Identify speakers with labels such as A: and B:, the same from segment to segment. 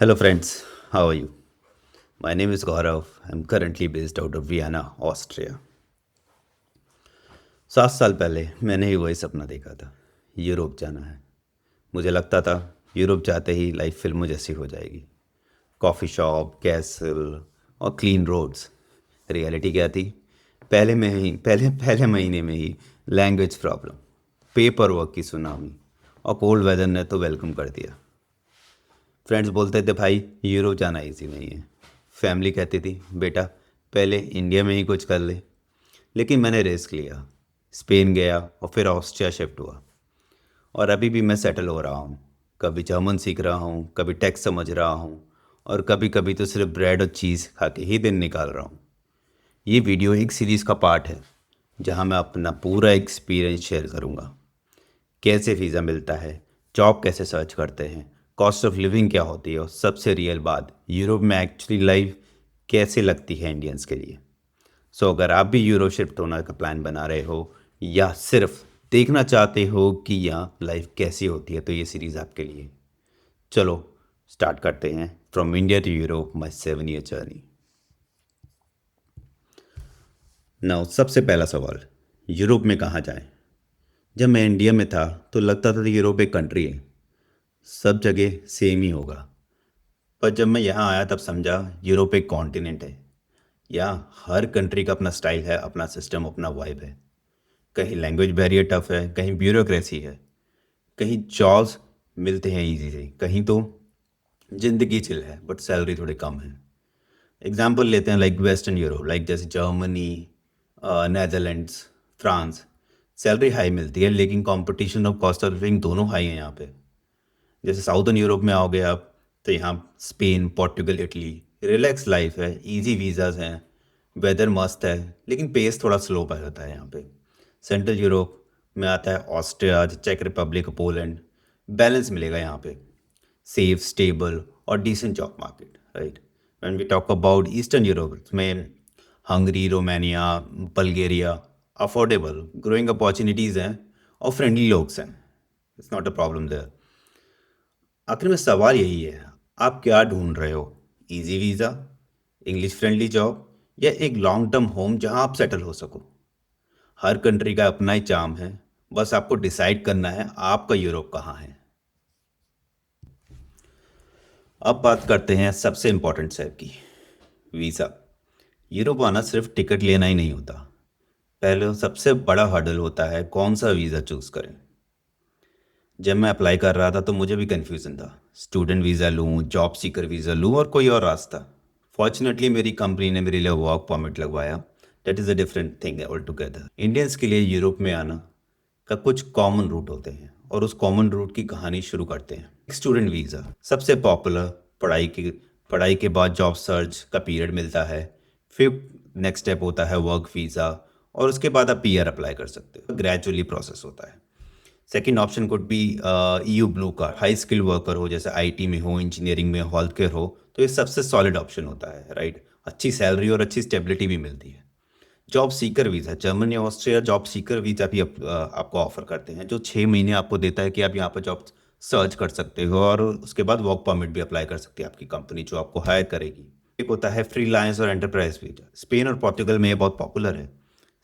A: Hello, friends. How are you? My name is Gaurav. I'm currently based out of Vienna, Austria. 7 साल पहले मैंने ही वही सपना देखा था, यूरोप जाना है। मुझे लगता था यूरोप जाते ही लाइफ फिल्मों जैसी हो जाएगी। कॉफ़ी शॉप, कैसल और क्लीन रोड्स। रियलिटी क्या थी? पहले महीने में ही लैंग्वेज प्रॉब्लम, पेपर वर्क की सुनामी और कोल्ड वेदर ने तो वेलकम कर दिया। फ्रेंड्स बोलते थे भाई यूरोप जाना इजी नहीं है। फैमिली कहती थी बेटा पहले इंडिया में ही कुछ कर ले। लेकिन मैंने रिस्क लिया, स्पेन गया और फिर ऑस्ट्रिया शिफ्ट हुआ। और अभी भी मैं सेटल हो रहा हूँ। कभी जर्मन सीख रहा हूँ, कभी टेक्स्ट समझ रहा हूँ, और कभी कभी तो सिर्फ ब्रेड और चीज़ खा के ही दिन निकाल रहा हूँ। ये वीडियो एक सीरीज़ का पार्ट है जहाँ मैं अपना पूरा एक्सपीरियंस शेयर करूँगा। कैसे वीज़ा मिलता है, जॉब कैसे सर्च करते हैं, कॉस्ट ऑफ लिविंग क्या होती है, और सबसे रियल बात, यूरोप में एक्चुअली लाइफ कैसे लगती है इंडियंस के लिए। सो अगर आप भी यूरोप शिफ्ट होने का प्लान बना रहे हो या सिर्फ देखना चाहते हो कि यहाँ लाइफ कैसी होती है, तो ये सीरीज़ आपके लिए। चलो स्टार्ट करते हैं from India to Europe, my 7 year journey. Now सबसे पहला सवाल, यूरोप में कहाँ जाएं? जब मैं इंडिया में था तो लगता था कि यूरोप एक कंट्री है, सब जगह सेम ही होगा। पर जब मैं यहाँ आया तब समझा यूरोप एक कॉन्टिनेंट है। यहाँ हर कंट्री का अपना स्टाइल है, अपना सिस्टम, अपना वाइब है। कहीं लैंग्वेज बैरियर टफ है, कहीं ब्यूरोक्रेसी है, कहीं जॉब्स मिलते हैं इजी से, कहीं तो ज़िंदगी चिल है बट सैलरी थोड़ी कम है। एग्जाम्पल लेते हैं लाइक वेस्टर्न यूरोप, लाइक जैसे Germany, Netherlands, France. Salary high मिलती है लेकिन कंपटीशन और कॉस्ट ऑफ लिविंग दोनों हाई हैं यहाँ पे। जैसे साउदर्न यूरोप में आओगे आप तो यहाँ Spain, Portugal, Italy, relax life है, इजी वीज़ाज हैं, वेदर मस्त है, लेकिन पेस थोड़ा स्लो पर होता है यहाँ पे। सेंट्रल यूरोप में आता है ऑस्ट्रिया, चेक रिपब्लिक, पोलैंड। बैलेंस मिलेगा यहाँ पे, सेफ, स्टेबल और decent job market, right. When we talk about eastern Europe में Hungary, Romania, Bulgaria, affordable, growing opportunities हैं और फ्रेंडली लोग हैं। It's not a problem there. आखिर में सवाल यही है, आप क्या ढूंढ रहे हो? Easy visa, English friendly job, या एक लॉन्ग टर्म होम जहां आप सेटल हो सको? हर कंट्री का अपना ही चार्म है, बस आपको डिसाइड करना है आपका यूरोप कहाँ है। अब बात करते हैं सबसे इम्पोर्टेंट स्टेप की, वीज़ा। यूरोप आना सिर्फ टिकट लेना ही नहीं होता। पहले सबसे बड़ा हर्डल होता है कौन सा वीज़ा चूज़ करें। जब मैं अप्लाई कर रहा था तो मुझे भी कन्फ्यूज़न था, स्टूडेंट वीज़ा लूँ, जॉब सीकर वीज़ा लूँ, और कोई और रास्ता। फॉर्चुनेटली मेरी कंपनी ने मेरे लिए वर्क परमिट लगवाया। That is a different thing all together. Indians के लिए यूरोप में आना का कुछ कॉमन रूट होते हैं और उस कॉमन रूट की कहानी शुरू करते हैं। स्टूडेंट वीज़ा सबसे पॉपुलर, पढ़ाई के बाद जॉब सर्च का पीरियड मिलता है। फिर नेक्स्ट स्टेप होता है वर्क वीज़ा, और उसके बाद आप पीआर अप्लाई कर सकते हो। ग्रेजुअली प्रोसेस होता है। Second option could be EU blue card. High skill worker हो, जैसे आईटी में हो, इंजीनियरिंग में, हेल्थ केयर हो, तो ये सबसे सॉलिड ऑप्शन होता है, राइट। अच्छी सैलरी और अच्छी स्टेबिलिटी भी मिलती है। Job seeker visa, Germany, Austria job seeker visa भी आपको ऑफर करते हैं, जो 6 महीने आपको देता है कि आप यहाँ पर जॉब सर्च कर सकते हो, और उसके बाद वर्क परमिट भी अप्लाई कर सकती है आपकी कंपनी जो आपको हायर करेगी। एक होता है फ्रीलांस और एंटरप्राइज वीज़ा। स्पेन और पोर्टुगल में ये बहुत पॉपुलर है,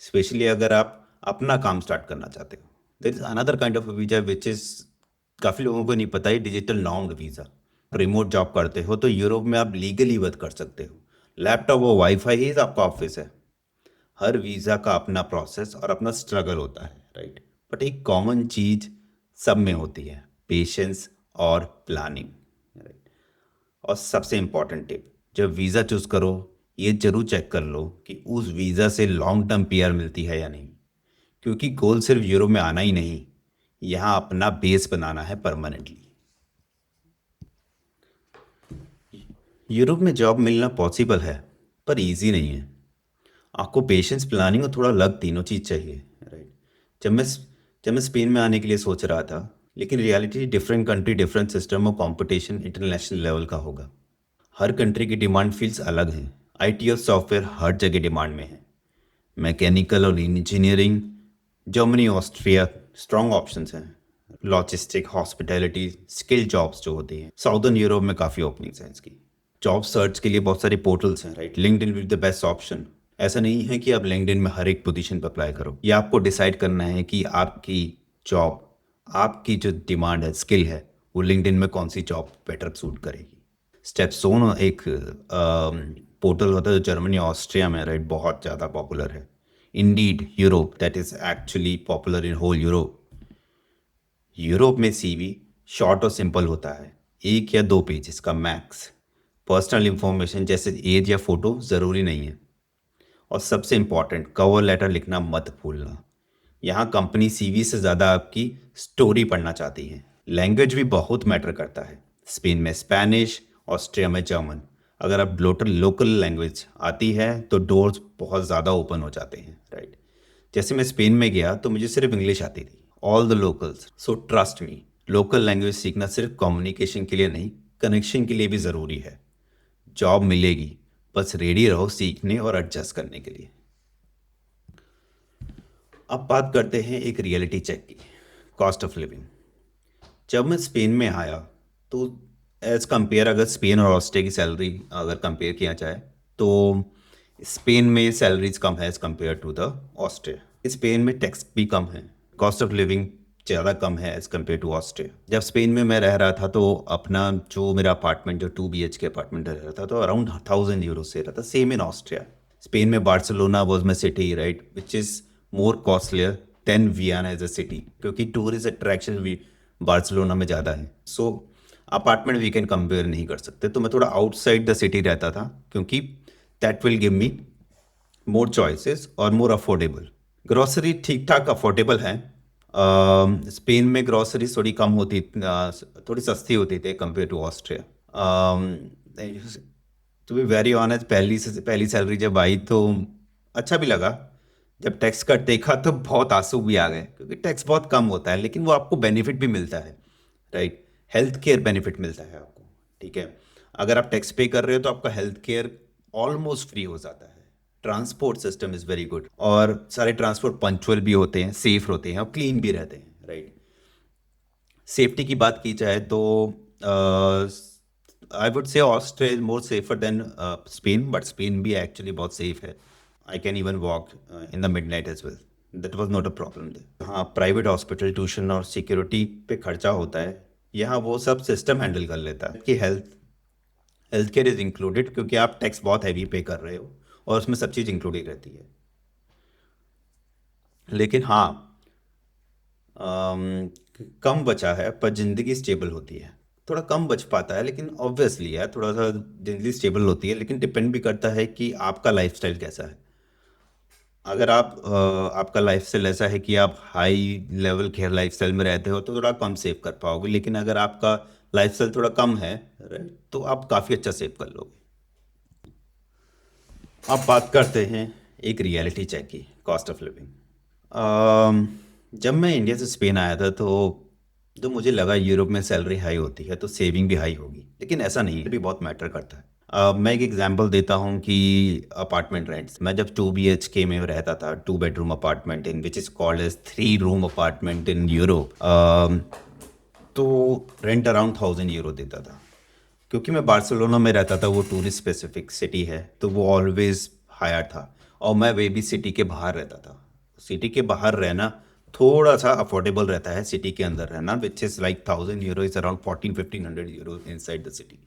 A: स्पेशली अगर आप अपना काम स्टार्ट करना चाहते हो। There is another kind of visa which is काफ़ी लोगों को नहीं पता है, डिजिटल नॉम्ड वीज़ा। रिमोट जॉब करते हो तो यूरोप में आप लीगली वर्क कर सकते हो। लैपटॉप और वाईफाई ही आपका ऑफिस है। हर वीज़ा का अपना प्रोसेस और अपना स्ट्रगल होता है, राइट। बट एक कॉमन चीज़ सब में होती है, पेशेंस और प्लानिंग, राइट। और सबसे इम्पॉर्टेंट टिप, जब वीज़ा चूज़ करो ये ज़रूर चेक कर लो कि उस वीज़ा से लॉन्ग टर्म पीआर मिलती है या नहीं। क्योंकि गोल सिर्फ यूरोप में आना ही नहीं, यहाँ अपना बेस बनाना है परमानेंटली। यूरोप में जॉब मिलना पॉसिबल है पर इजी नहीं है। आपको पेशेंस, प्लानिंग और थोड़ा लक, तीनों चीज़ चाहिए, राइट। जब मैं जब मैं स्पेन में आने के लिए सोच रहा था, लेकिन reality different country, different system और कंपटीशन इंटरनेशनल लेवल का होगा। हर कंट्री की डिमांड फील्ड्स अलग हैं। आईटी और सॉफ्टवेयर हर जगह डिमांड में है। मैकेनिकल और engineering, Germany, Austria strong options हैं। लॉजिस्टिक, हॉस्पिटैलिटी, स्किल जॉब्स जो होती हैं, साउदर्न यूरोप में काफ़ी ओपनिंग्स हैं इसकी। जॉब सर्च के लिए बहुत सारे पोर्टल्स हैं, right? LinkedIn will the best option. ऐसा नहीं है कि आप लिंक्डइन में हर एक पोजीशन पर अप्लाई करो। ये आपको डिसाइड करना है कि आपकी जॉब, आपकी जो डिमांड है, स्किल है, वो लिंक्डइन में कौन सी जॉब बेटर सूट करेगी। स्टेपस्टोन एक पोर्टल होता है जो जर्मनी, ऑस्ट्रिया में, राइट, बहुत ज़्यादा पॉपुलर है। Indeed Europe, that is actually popular in whole Europe. Europe में सीवी शॉर्ट और सिंपल होता है, 1 या 2 पेजेस का मैक्स। पर्सनल इंफॉर्मेशन जैसे एज या फोटो ज़रूरी नहीं है। और सबसे इम्पॉर्टेंट, कवर लेटर लिखना मत भूलना। यहाँ कंपनी सीवी से ज़्यादा आपकी स्टोरी पढ़ना चाहती है। लैंग्वेज भी बहुत मैटर करता है। स्पेन में स्पेनिश, ऑस्ट्रिया में जर्मन। अगर आप लोकल लैंग्वेज आती है तो डोर्स बहुत ज़्यादा ओपन हो जाते हैं, राइट? जैसे मैं स्पेन में गया तो मुझे सिर्फ इंग्लिश आती थी, all the locals. So trust me, local language सीखना सिर्फ कम्युनिकेशन के लिए नहीं, कनेक्शन के लिए भी ज़रूरी है। जॉब मिलेगी, बस रेडी रहो सीखने और एडजस्ट करने के लिए। अब बात करते हैं एक रियलिटी चेक की, कॉस्ट ऑफ लिविंग। जब मैं स्पेन में आया तो एज कंपेयर, अगर स्पेन और ऑस्ट्रिया की सैलरी अगर कंपेयर किया जाए तो स्पेन में सैलरीज कम है as compare to the Austria. Spain में टैक्स भी कम है, कॉस्ट ऑफ लिविंग ज़्यादा कम है एज कंपेयर टू ऑस्ट्रिया। जब स्पेन में मैं रह रहा था तो अपना जो मेरा अपार्टमेंट, जो 2 BHK अपार्टमेंट रह रहा था, तो अराउंड 1000 यूरो से रहा था। Same in Austria. स्पेन में Barcelona was my city, right, which is more costlier than Vienna as a city, क्योंकि टूरिस्ट अट्रैक्शन भी बार्सिलोना में ज़्यादा है। So apartment we can compare नहीं कर सकते। तो मैं थोड़ा आउटसाइड द सिटी रहता था, क्योंकि that will give me more choices और मोर अफोर्डेबल। ग्रॉसरी ठीक ठाक अफोर्डेबल है। स्पेन में ग्रॉसरी थोड़ी कम होती, थोड़ी सस्ती होती थी compare to Austria. To be very honest, पहली सैलरी जब आई तो अच्छा भी लगा। जब टैक्स कट देखा तो बहुत आंसू भी आ गए, क्योंकि टैक्स बहुत कम होता है, लेकिन वो आपको बेनिफिट भी मिलता है, राइट? हेल्थ केयर बेनिफिट मिलता है आपको, ठीक है? अगर आप टैक्स पे कर रहे हो तो आपका हेल्थ केयर ऑलमोस्ट फ्री हो जाता है। Transport system is very good, और सारे ट्रांसपोर्ट पंक्चुअल भी होते हैं, सेफ होते हैं और क्लीन भी रहते हैं, राइट? सेफ्टी की बात की जाए तो I would say Austria is more safer than Spain, but Spain भी एक्चुअली बहुत सेफ है। I can even walk in the mid night as well, that was not a problem there. हाँ, private hospital, tuition और security पे खर्चा होता है, यहाँ वो सब सिस्टम हैंडल कर लेता है कि हेल्थ केयर इज इंक्लूडेड, क्योंकि आप टैक्स बहुत हैवी पे कर रहे हो और उसमें सब चीज़ इंक्लूडेड रहती है। लेकिन हाँ, अम, कम बचा है पर ज़िंदगी स्टेबल होती है। थोड़ा कम बच पाता है, लेकिन ऑब्वियसली है, थोड़ा सा ज़िंदगी स्टेबल होती है, लेकिन डिपेंड भी करता है कि आपका लाइफस्टाइल कैसा है। अगर आपका लाइफस्टाइल ऐसा है कि आप हाई लेवल के लाइफस्टाइल में रहते हो तो थोड़ा कम सेव कर पाओगे, लेकिन अगर आपका लाइफस्टाइल थोड़ा कम है, राइट, तो आप काफ़ी अच्छा सेव कर लोगे। अब बात करते हैं एक रियलिटी चेक की, कॉस्ट ऑफ लिविंग। जब मैं इंडिया से स्पेन आया था तो मुझे लगा यूरोप में सैलरी हाई होती है तो सेविंग भी हाई होगी, लेकिन ऐसा नहीं है, भी बहुत मैटर करता है। मैं एक एग्जांपल देता हूँ कि अपार्टमेंट रेंट्स, मैं जब 2 BHK में रहता था, 2 bedroom apartment in which is called as 3 room apartment in Europe, तो रेंट अराउंड 1000 यूरो देता था। क्योंकि मैं बार्सिलोना में रहता था, वो टूरिस्ट स्पेसिफिक सिटी है, तो वो ऑलवेज हायर था। और मैं वे भी सिटी के बाहर रहता था। सिटी के बाहर रहना थोड़ा सा अफोर्डेबल रहता है, सिटी के अंदर रहना which is like 1000 euro is around 1400-1500 euro in side the city.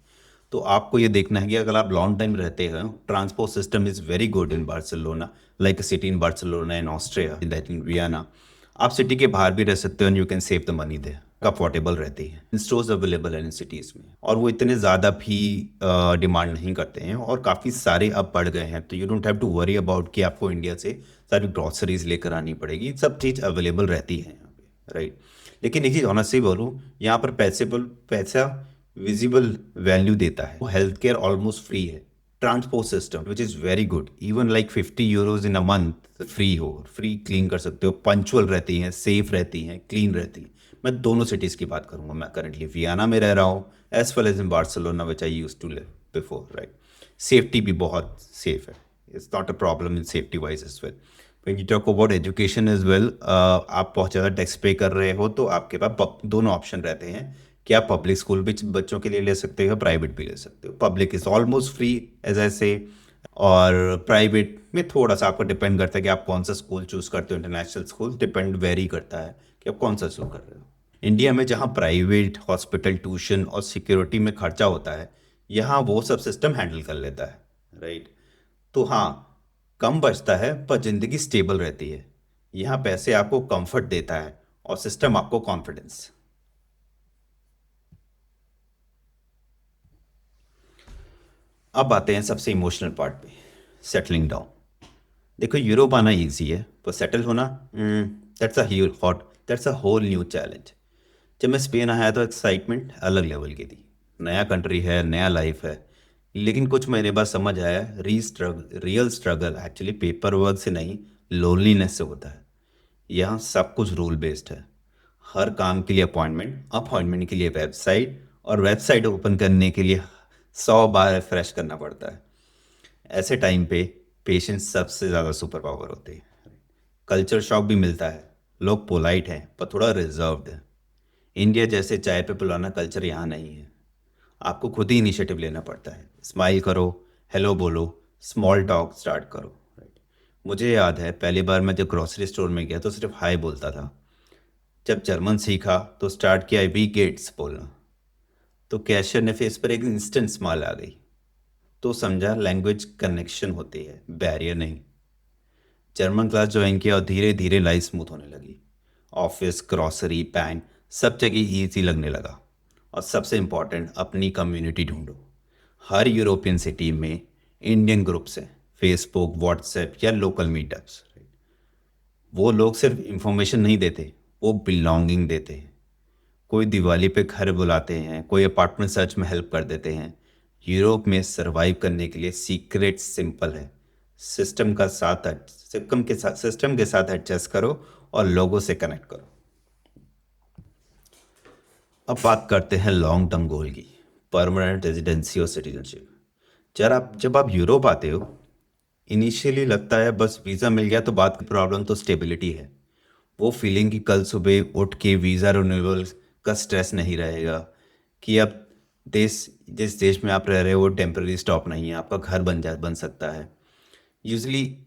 A: तो आपको ये देखना है कि अगर आप लॉन्ग टाइम रहते हैं, transport system is very good in Barcelona, like a city in Barcelona in Austria, in that in Vienna. आप सिटी के बाहर भी रह सकते हो and you can save the money there, affordable रहती है। इन स्टोर्स अवेलेबल है इन सिटीज़ में, और वो इतने ज़्यादा भी डिमांड नहीं करते हैं, और काफ़ी सारे अब बढ़ गए हैं, तो you don't have to worry about कि आपको इंडिया से सारी ग्रॉसरीज लेकर आनी पड़ेगी। सब चीज़ अवेलेबल रहती है यहाँ पे, राइट? लेकिन एक चीज़ ऑनेस्टली बोलूँ, यहाँ पर पैसा विजिबल वैल्यू देता है। वो हेल्थ केयर ऑलमोस्ट फ्री है। Transport system which is very good, even like 50 euros in a month free हो, फ्री क्लीन कर सकते हो, पंचुअल रहती हैं, सेफ रहती हैं, क्लीन रहती हैं। मैं दोनों सिटीज़ की बात करूंगा। मैं करंटली वियना में रह रहा हूँ, as well as in Barcelona which I use to live before, right? Safety भी बहुत सेफ है, it's not a problem in safety wise as well. When you talk about education as well, आप बहुत ज़्यादा टैक्स पे कर रहे हो तो आपके पास दोनों ऑप्शन रहते हैं कि आप पब्लिक स्कूल भी बच्चों के लिए ले सकते हो, प्राइवेट भी ले सकते हो। Public is almost free as I say, और प्राइवेट में थोड़ा सा आपको डिपेंड करता है कि आप कौन सा स्कूल चूज़ करते हो। इंटरनेशनल स्कूल डिपेंड वेरी करता है कि आप कौन सा चूज कर रहे हो। इंडिया में जहाँ प्राइवेट हॉस्पिटल, ट्यूशन और सिक्योरिटी में खर्चा होता है, यहाँ वो सब सिस्टम हैंडल कर लेता है, राइट। तो हाँ, कम बचता है पर ज़िंदगी स्टेबल रहती है। यहाँ पैसे आपको कंफर्ट देता है और सिस्टम आपको कॉन्फिडेंस। अब आते हैं सबसे इमोशनल पार्ट पे, सेटलिंग डाउन। देखो, यूरोप आना इजी है पर सेटल होना, that's a whole new challenge. जब मैं स्पेन आया तो एक्साइटमेंट अलग लेवल की थी। नया कंट्री है, नया लाइफ है। लेकिन कुछ महीने बाद समझ आया, real struggle actually paper work से नहीं, लोनलीनेस से होता है। यहाँ सब कुछ रूल बेस्ड है। हर काम के लिए अपॉइंटमेंट, अपॉइंटमेंट के लिए वेबसाइट, और वेबसाइट ओपन करने के लिए 100 बार रिफ्रेश करना पड़ता है। ऐसे टाइम पे पेशेंस सबसे ज़्यादा सुपर पावर होती है। कल्चर शॉक भी मिलता है। लोग पोलाइट हैं पर थोड़ा रिजर्व्ड है। इंडिया जैसे चाय पे पिलाना कल्चर यहाँ नहीं है। आपको खुद ही इनिशिएटिव लेना पड़ता है। स्माइल करो, हेलो बोलो, स्मॉल टॉक स्टार्ट करो, राइट। मुझे याद है पहली बार मैं जब ग्रोसरी स्टोर में गया तो सिर्फ हाय बोलता था। जब जर्मन सीखा तो स्टार्ट किया वी गेट्स बोलना। तो कैशियर ने फेस पर एक इंस्टेंट स्माइल आ गई। तो समझा, लैंग्वेज कनेक्शन होती है, बैरियर नहीं। जर्मन क्लास ज्वाइन किया और धीरे धीरे लाइफ स्मूथ होने लगी। ऑफिस, ग्रॉसरी, बैंक, सब जगह ईजी लगने लगा। और सबसे इम्पॉर्टेंट, अपनी कम्युनिटी ढूंढो। हर यूरोपियन सिटी में इंडियन ग्रुप्स हैं, फेसबुक, व्हाट्सएप या लोकल मीटअप्स। वो लोग सिर्फ इंफॉर्मेशन नहीं देते, वो बिलोंगिंग देते हैं। कोई दिवाली पे घर बुलाते हैं, कोई अपार्टमेंट सर्च में हेल्प कर देते हैं। यूरोप में सरवाइव करने के लिए सीक्रेट सिंपल है। सिस्टम के साथ एडजस्ट करो और लोगों से कनेक्ट करो। अब बात करते हैं लॉन्ग टर्म गोल की, परमानेंट रेजिडेंसी और सिटीजनशिप। जब आप यूरोप आते हो, इनिशियली लगता है बस वीज़ा मिल गया तो बात की। प्रॉब्लम तो स्टेबिलिटी है। वो फीलिंग कि कल सुबह उठ के वीज़ा रिन्यूअल का स्ट्रेस नहीं रहेगा, कि अब देश जिस देश में आप रह रहे हो वो टेम्पररी स्टॉप नहीं है, आपका घर बन सकता है। यूजली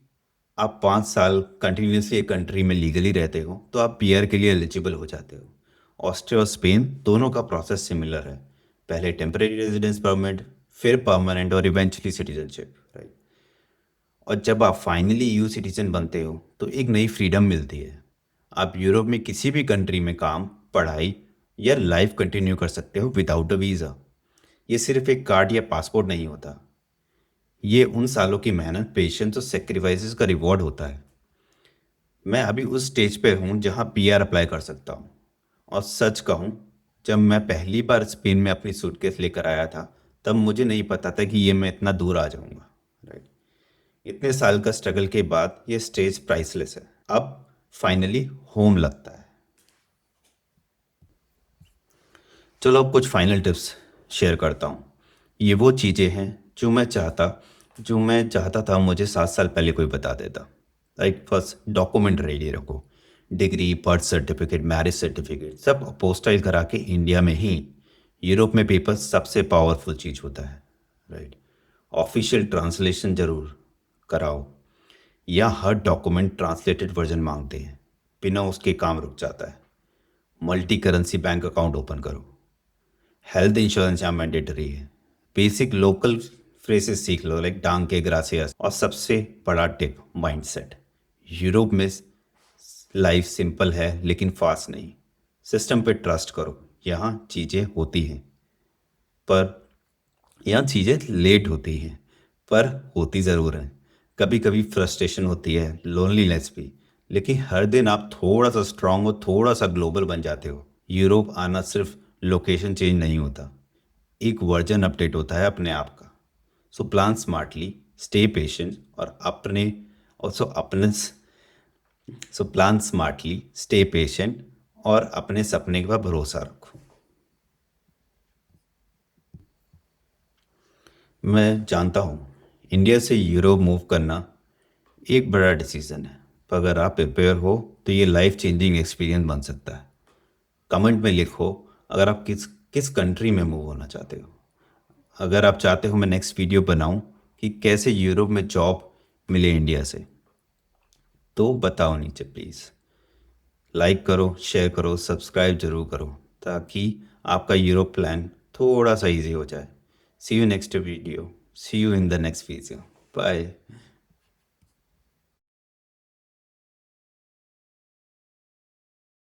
A: आप 5 साल कंटिन्यूसली एक कंट्री में लीगली रहते हो तो आप पीआर के लिए एलिजिबल हो जाते हो। ऑस्ट्रिया और स्पेन दोनों का प्रोसेस सिमिलर है। पहले टेम्पररी रेजिडेंस परमिट, फिर परमानेंट और इवेंचुअली सिटीजनशिप, राइट। और जब आप फाइनली यू सिटीजन बनते हो तो एक नई फ्रीडम मिलती है। आप यूरोप में किसी भी कंट्री में काम, पढ़ाई या लाइफ कंटिन्यू कर सकते हो विदाउट अ वीज़ा। ये सिर्फ एक कार्ड या पासपोर्ट नहीं होता, ये उन सालों की मेहनत, पेशेंस और सेक्रीफाइसेस का रिवॉर्ड होता है। मैं अभी उस स्टेज पे हूँ जहाँ पीआर अप्लाई कर सकता हूँ। और सच कहूँ, जब मैं पहली बार स्पेन में अपनी सूटकेस लेकर आया था तब मुझे नहीं पता था कि ये मैं इतना दूर आ जाऊँगा, राइट। इतने साल का स्ट्रगल के बाद ये स्टेज प्राइसलेस है। अब फाइनली होम लगता है। चलो अब कुछ फाइनल टिप्स शेयर करता हूँ। ये वो चीज़ें हैं जो मैं चाहता था मुझे 7 साल पहले कोई बता देता। लाइक, फर्स्ट, डॉक्यूमेंट रेडी रखो। Degree, birth certificate, marriage certificate सब अपोस्टाइल करा के इंडिया में ही। यूरोप में पेपर सबसे पावरफुल चीज़ होता है, राइट। ऑफिशियल ट्रांसलेशन ज़रूर कराओ, या हर डॉक्यूमेंट ट्रांसलेटेड वर्जन मांगते हैं, बिना उसके काम रुक जाता है। Multi currency bank account open करो। हेल्थ इंश्योरेंस यहाँ मैंडेटरी है। बेसिक लोकल फ्रेसेस सीख लो, लाइक डांके, ग्रासियस। और सबसे बड़ा टिप, माइंडसेट। यूरोप में लाइफ सिंपल है लेकिन फास्ट नहीं। सिस्टम पे ट्रस्ट करो। यहाँ चीज़ें होती हैं, पर यहाँ चीज़ें लेट होती हैं, पर होती ज़रूर हैं। कभी कभी फ्रस्ट्रेशन होती है, लोनलीनेस भी। लेकिन हर दिन आप थोड़ा सा स्ट्रांग और थोड़ा सा ग्लोबल बन जाते हो। यूरोप आना सिर्फ लोकेशन चेंज नहीं होता, एक वर्जन अपडेट होता है अपने आप का। So plan smartly, stay patient और अपने ऑल्सो अपने so plan smartly, stay patient और अपने सपने पर भरोसा रखो। मैं जानता हूँ, इंडिया से यूरोप मूव करना एक बड़ा डिसीजन है, अगर आप प्रिपेयर हो तो ये लाइफ चेंजिंग एक्सपीरियंस बन सकता है। कमेंट में लिखो अगर आप किस किस कंट्री में मूव होना चाहते हो। अगर आप चाहते हो मैं नेक्स्ट वीडियो बनाऊं कि कैसे यूरोप में जॉब मिले इंडिया से, तो बताओ नीचे प्लीज़। लाइक करो, शेयर करो, सब्सक्राइब जरूर करो ताकि आपका यूरोप प्लान थोड़ा सा इजी हो जाए। See you next video, see you in the next video, bye.